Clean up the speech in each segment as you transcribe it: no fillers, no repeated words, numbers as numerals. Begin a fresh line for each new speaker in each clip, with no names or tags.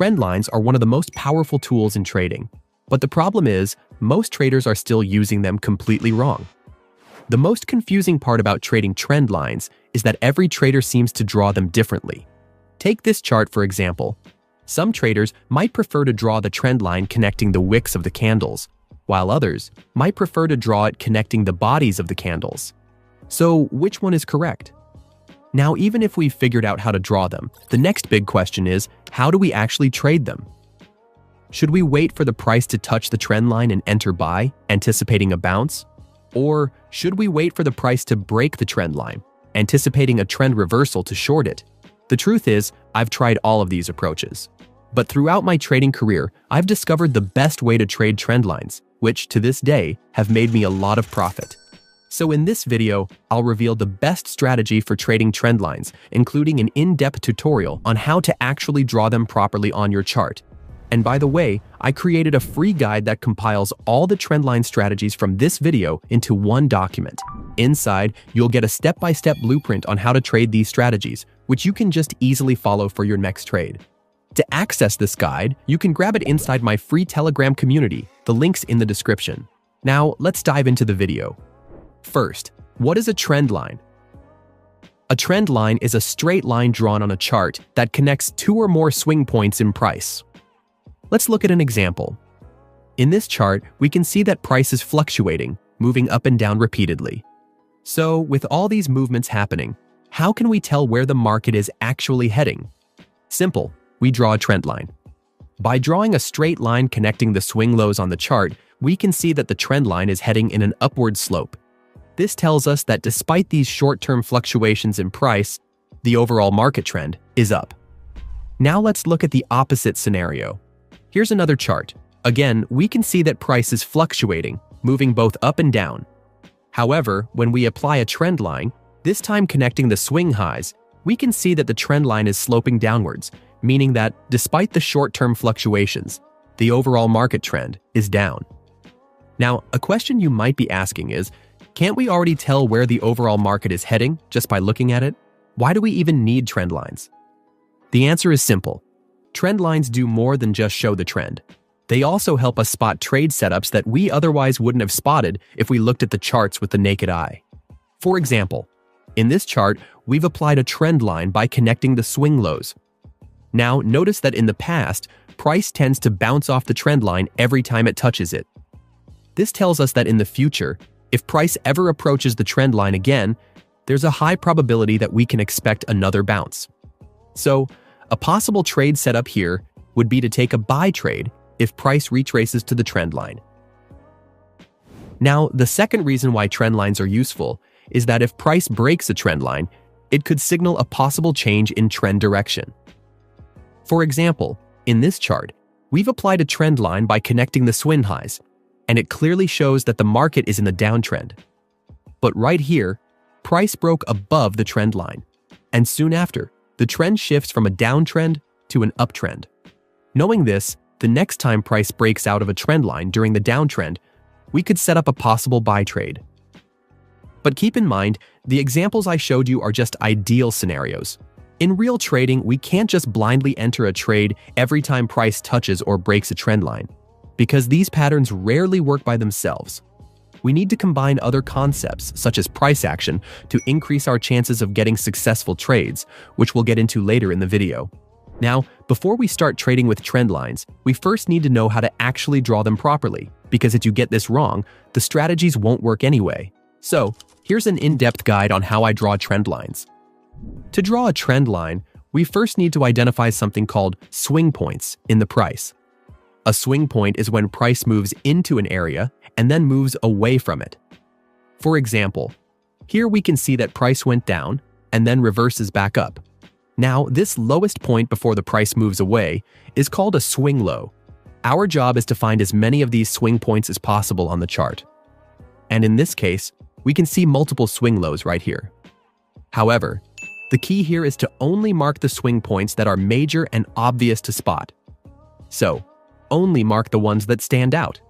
trend lines are one of the most powerful tools in trading. But the problem is, most traders are still using them completely wrong. The most confusing part about trading trend lines is that every trader seems to draw them differently. Take this chart for example. Some traders might prefer to draw the trend line connecting the wicks of the candles, while others might prefer to draw it connecting the bodies of the candles. So which one is correct? Now, even if we've figured out how to draw them, the next big question is, how do we actually trade them? Should we wait for the price to touch the trend line and enter buy, anticipating a bounce? Or should we wait for the price to break the trend line, anticipating a trend reversal to short it? The truth is, I've tried all of these approaches. But throughout my trading career, I've discovered the best way to trade trend lines, which to this day have made me a lot of profit. So in this video, I'll reveal the best strategy for trading trend lines, including an in-depth tutorial on how to actually draw them properly on your chart. And by the way, I created a free guide that compiles all the trend line strategies from this video into one document. Inside, you'll get a step-by-step blueprint on how to trade these strategies, which you can just easily follow for your next trade. To access this guide, you can grab it inside my free Telegram community. The link's in the description. Now, let's dive into the video. First, what is a trend line? A trend line is a straight line drawn on a chart that connects two or more swing points in price. Let's look at an example. In this chart, we can see that price is fluctuating, moving up and down repeatedly. So, with all these movements happening, how can we tell where the market is actually heading? Simple, we draw a trend line. By drawing a straight line connecting the swing lows on the chart, we can see that the trend line is heading in an upward slope. This tells us that despite these short-term fluctuations in price, the overall market trend is up. Now let's look at the opposite scenario. Here's another chart. Again, we can see that price is fluctuating, moving both up and down. However, when we apply a trend line, this time connecting the swing highs, we can see that the trend line is sloping downwards, meaning that despite the short-term fluctuations, the overall market trend is down. Now, a question you might be asking is, can't we already tell where the overall market is heading just by looking at it? Why do we even need trend lines? The answer is simple. Trend lines do more than just show the trend. They also help us spot trade setups that we otherwise wouldn't have spotted if we looked at the charts with the naked eye. For example, in this chart, we've applied a trend line by connecting the swing lows. Now, notice that in the past, price tends to bounce off the trend line every time it touches it. This tells us that in the future, if price ever approaches the trend line again, there's a high probability that we can expect another bounce. So, a possible trade setup here would be to take a buy trade if price retraces to the trend line. Now, the second reason why trend lines are useful is that if price breaks a trend line, it could signal a possible change in trend direction. For example, in this chart, we've applied a trend line by connecting the swing highs, and it clearly shows that the market is in the downtrend. But right here, price broke above the trend line, and soon after, the trend shifts from a downtrend to an uptrend. Knowing this, the next time price breaks out of a trend line during the downtrend, we could set up a possible buy trade. But keep in mind, the examples I showed you are just ideal scenarios. In real trading, we can't just blindly enter a trade every time price touches or breaks a trend line, because these patterns rarely work by themselves. We need to combine other concepts, such as price action, to increase our chances of getting successful trades, which we'll get into later in the video. Now, before we start trading with trend lines, we first need to know how to actually draw them properly, because if you get this wrong, the strategies won't work anyway. So, here's an in-depth guide on how I draw trend lines. To draw a trend line, we first need to identify something called swing points in the price. A swing point is when price moves into an area and then moves away from it. For example, here we can see that price went down and then reverses back up. Now, this lowest point before the price moves away is called a swing low. Our job is to find as many of these swing points as possible on the chart. And in this case, we can see multiple swing lows right here. However, the key here is to only mark the swing points that are major and obvious to spot. So, only mark the ones that stand out.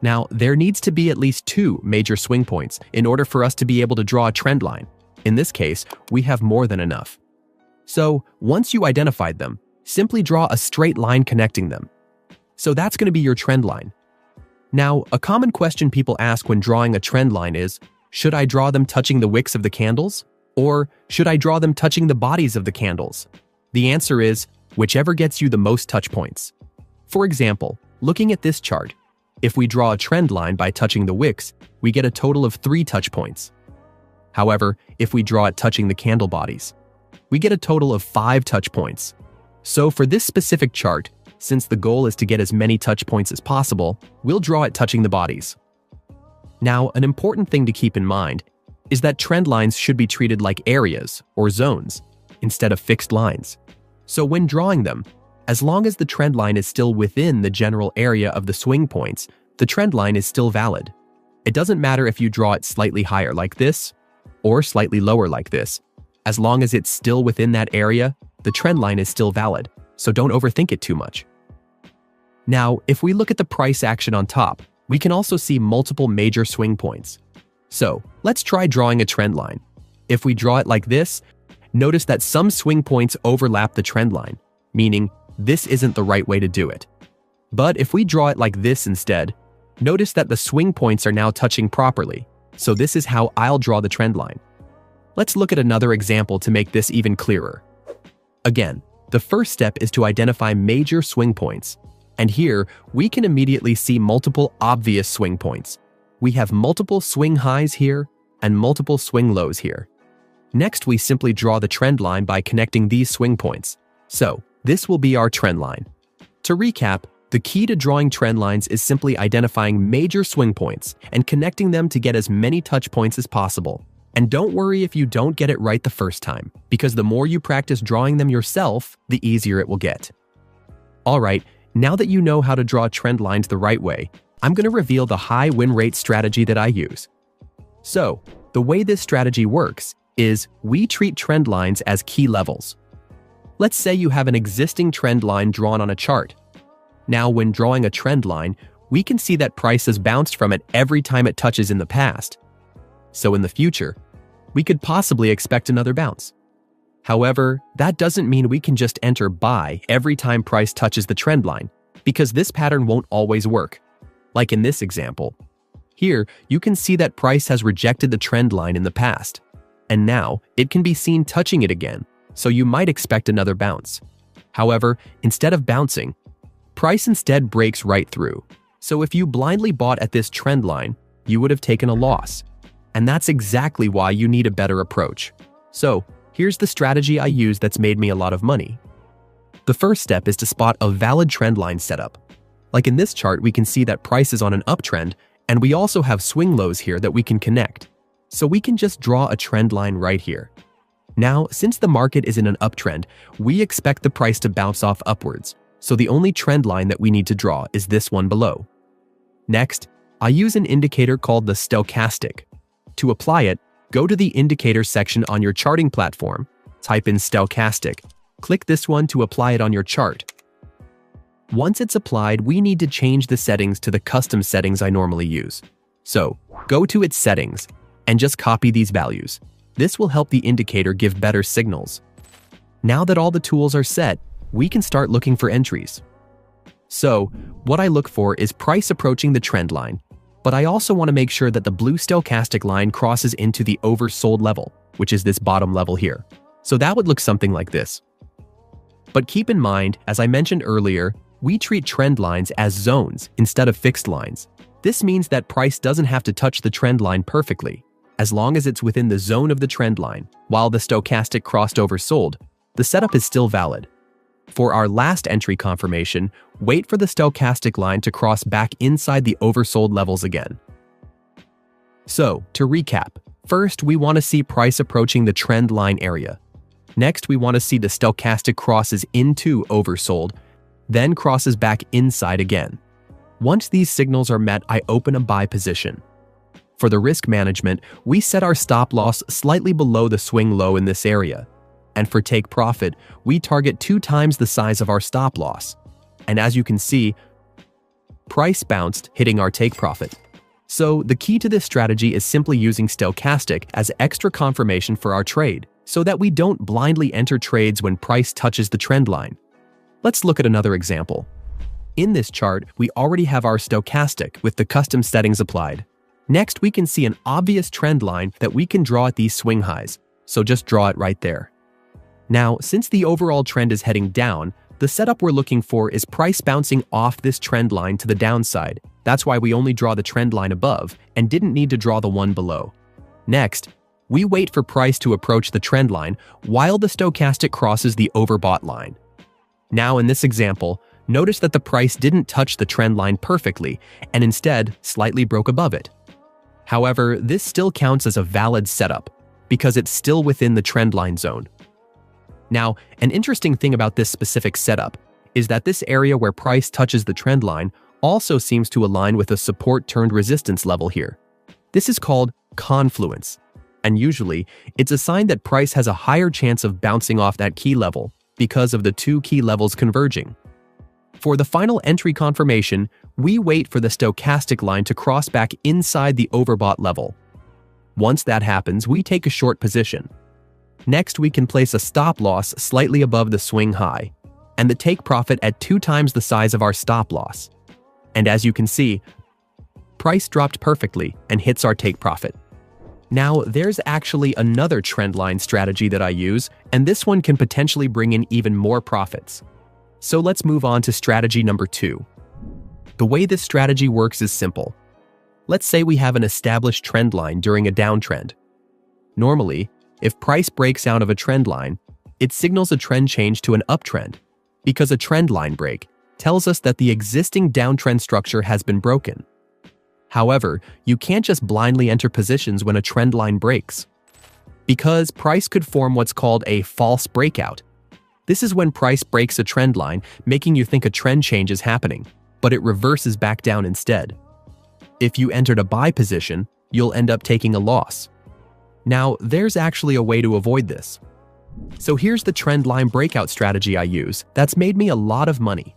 Now, there needs to be at least 2 major swing points in order for us to be able to draw a trend line. In this case, we have more than enough. So, once you identified them, simply draw a straight line connecting them. So that's going to be your trend line. Now, a common question people ask when drawing a trend line is, should I draw them touching the wicks of the candles? Or should I draw them touching the bodies of the candles? The answer is, whichever gets you the most touch points. For example, looking at this chart, if we draw a trend line by touching the wicks, we get a total of 3 touch points. However, if we draw it touching the candle bodies, we get a total of 5 touch points. So for this specific chart, since the goal is to get as many touch points as possible, we'll draw it touching the bodies. Now, an important thing to keep in mind is that trend lines should be treated like areas or zones instead of fixed lines. So when drawing them, as long as the trend line is still within the general area of the swing points, the trend line is still valid. It doesn't matter if you draw it slightly higher like this or slightly lower like this. As long as it's still within that area, the trend line is still valid, so don't overthink it too much. Now, if we look at the price action on top, we can also see multiple major swing points. So, let's try drawing a trend line. If we draw it like this, notice that some swing points overlap the trend line, meaning this isn't the right way to do it. But if we draw it like this instead, notice that the swing points are now touching properly, so this is how I'll draw the trend line. Let's look at another example to make this even clearer. Again, the first step is to identify major swing points, and here we can immediately see multiple obvious swing points. We have multiple swing highs here and multiple swing lows here. Next, we simply draw the trend line by connecting these swing points. So, this will be our trend line. To recap, the key to drawing trend lines is simply identifying major swing points and connecting them to get as many touch points as possible. And don't worry if you don't get it right the first time, because the more you practice drawing them yourself, the easier it will get. Alright, now that you know how to draw trend lines the right way, I'm going to reveal the high win rate strategy that I use. So, the way this strategy works is we treat trend lines as key levels. Let's say you have an existing trend line drawn on a chart. Now, when drawing a trend line, we can see that price has bounced from it every time it touches in the past. So in the future, we could possibly expect another bounce. However, that doesn't mean we can just enter buy every time price touches the trend line, because this pattern won't always work. Like in this example. Here, you can see that price has rejected the trend line in the past, and now it can be seen touching it again, so you might expect another bounce. However, instead of bouncing, price instead breaks right through. So if you blindly bought at this trend line, you would have taken a loss. And that's exactly why you need a better approach. So, here's the strategy I use that's made me a lot of money. The first step is to spot a valid trend line setup. Like in this chart, we can see that price is on an uptrend, and we also have swing lows here that we can connect. So we can just draw a trend line right here. Now, since the market is in an uptrend, we expect the price to bounce off upwards. So the only trend line that we need to draw is this one below. Next, I use an indicator called the stochastic. To apply it, go to the indicator section on your charting platform, type in stochastic, click this one to apply it on your chart. Once it's applied, we need to change the settings to the custom settings I normally use. So, go to its settings and just copy these values. This will help the indicator give better signals. Now that all the tools are set, we can start looking for entries. So, what I look for is price approaching the trend line, but I also want to make sure that the blue stochastic line crosses into the oversold level, which is this bottom level here. So that would look something like this. But keep in mind, as I mentioned earlier, we treat trend lines as zones instead of fixed lines. This means that price doesn't have to touch the trend line perfectly. As long as it's within the zone of the trend line, while the stochastic crossed oversold, the setup is still valid. For our last entry confirmation, wait for the stochastic line to cross back inside the oversold levels again. So, to recap, first we want to see price approaching the trend line area. Next, we want to see the stochastic crosses into oversold, then crosses back inside again. Once these signals are met, I open a buy position. For the risk management, we set our stop loss slightly below the swing low in this area. And for take profit, we target 2 times the size of our stop loss. And as you can see, price bounced, hitting our take profit. So the key to this strategy is simply using stochastic as extra confirmation for our trade, so that we don't blindly enter trades when price touches the trend line. Let's look at another example. In this chart, we already have our stochastic with the custom settings applied. Next, we can see an obvious trend line that we can draw at these swing highs, so just draw it right there. Now, since the overall trend is heading down, the setup we're looking for is price bouncing off this trend line to the downside. That's why we only draw the trend line above and didn't need to draw the one below. Next, we wait for price to approach the trend line while the stochastic crosses the overbought line. Now, in this example, notice that the price didn't touch the trend line perfectly and instead slightly broke above it. However, this still counts as a valid setup because it's still within the trend line zone. Now, an interesting thing about this specific setup is that this area where price touches the trend line also seems to align with a support-turned-resistance level here. This is called confluence, and usually, it's a sign that price has a higher chance of bouncing off that key level because of the two key levels converging. For the final entry confirmation, we wait for the stochastic line to cross back inside the overbought level. Once that happens, we take a short position. Next, we can place a stop loss slightly above the swing high, and the take profit at 2 times the size of our stop loss. And as you can see, price dropped perfectly and hits our take profit. Now, there's actually another trend line strategy that I use, and this one can potentially bring in even more profits. So let's move on to strategy number 2. The way this strategy works is simple. Let's say we have an established trend line during a downtrend. Normally, if price breaks out of a trend line, it signals a trend change to an uptrend, because a trend line break tells us that the existing downtrend structure has been broken. However, you can't just blindly enter positions when a trend line breaks, because price could form what's called a false breakout. This is when price breaks a trend line, making you think a trend change is happening, but it reverses back down instead. If you entered a buy position, you'll end up taking a loss. Now, there's actually a way to avoid this. So here's the trend line breakout strategy I use that's made me a lot of money.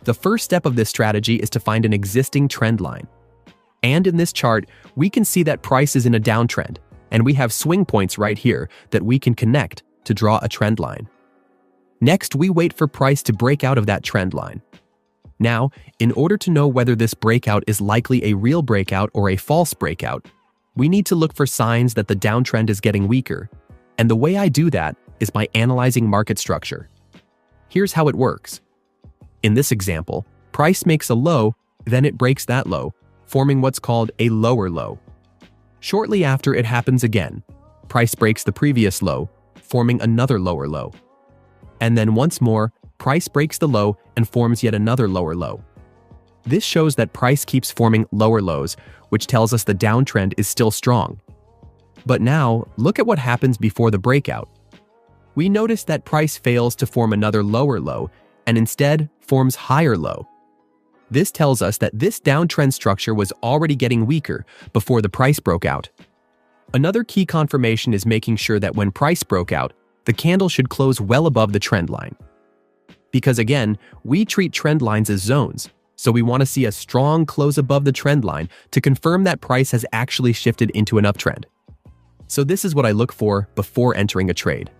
The first step of this strategy is to find an existing trend line. And in this chart, we can see that price is in a downtrend, and we have swing points right here that we can connect to draw a trend line. Next, we wait for price to break out of that trend line. Now, in order to know whether this breakout is likely a real breakout or a false breakout, we need to look for signs that the downtrend is getting weaker. And the way I do that is by analyzing market structure. Here's how it works. In this example, price makes a low, then it breaks that low, forming what's called a lower low. Shortly after, it happens again. Price breaks the previous low, forming another lower low. And then once more, price breaks the low and forms yet another lower low. This shows that price keeps forming lower lows, which tells us the downtrend is still strong. But now, look at what happens before the breakout. We notice that price fails to form another lower low and instead forms higher low. This tells us that this downtrend structure was already getting weaker before the price broke out. Another key confirmation is making sure that when price broke out, the candle should close well above the trend line. Because again, we treat trend lines as zones, so we want to see a strong close above the trend line to confirm that price has actually shifted into an uptrend. So this is what I look for before entering a trade.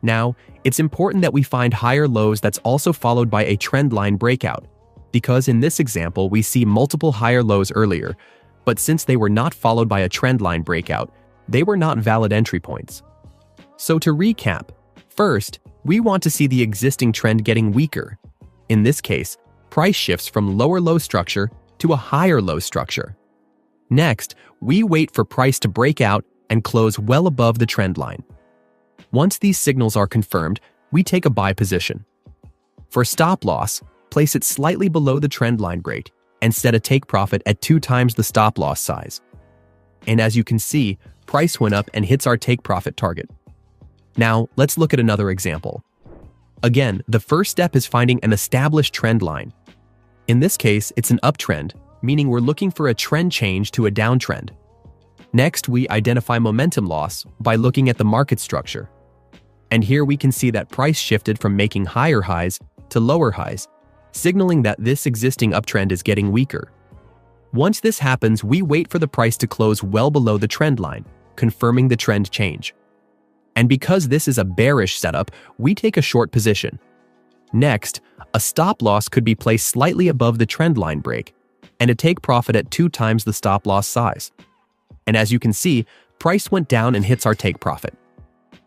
Now, it's important that we find higher lows that's also followed by a trend line breakout, because in this example, we see multiple higher lows earlier, but since they were not followed by a trend line breakout, they were not valid entry points. So to recap, first, we want to see the existing trend getting weaker. In this case, price shifts from lower low structure to a higher low structure. Next, we wait for price to break out and close well above the trend line. Once these signals are confirmed, we take a buy position. For stop loss, place it slightly below the trend line break and set a take profit at 2 times the stop loss size. And as you can see, price went up and hits our take profit target. Now, let's look at another example. Again, the first step is finding an established trend line. In this case, it's an uptrend, meaning we're looking for a trend change to a downtrend. Next, we identify momentum loss by looking at the market structure. And here we can see that price shifted from making higher highs to lower highs, signaling that this existing uptrend is getting weaker. Once this happens, we wait for the price to close well below the trend line, confirming the trend change. And because this is a bearish setup, we take a short position. Next, a stop loss could be placed slightly above the trend line break, and a take profit at 2 times the stop loss size. And as you can see, price went down and hits our take profit.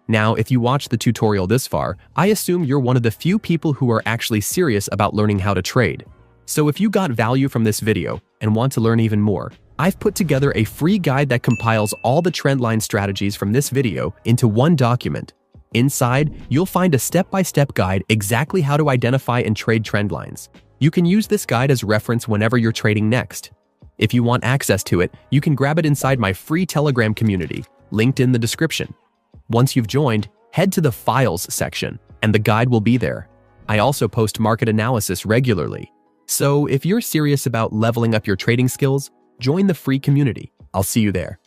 Now, if you watched the tutorial this far, I assume you're one of the few people who are actually serious about learning how to trade. So if you got value from this video and want to learn even more, I've put together a free guide that compiles all the trendline strategies from this video into one document. Inside, you'll find a step-by-step guide exactly how to identify and trade trend lines. You can use this guide as reference whenever you're trading next. If you want access to it, you can grab it inside my free Telegram community, linked in the description. Once you've joined, head to the Files section, and the guide will be there. I also post market analysis regularly. So if you're serious about leveling up your trading skills, join the free community. I'll see you there.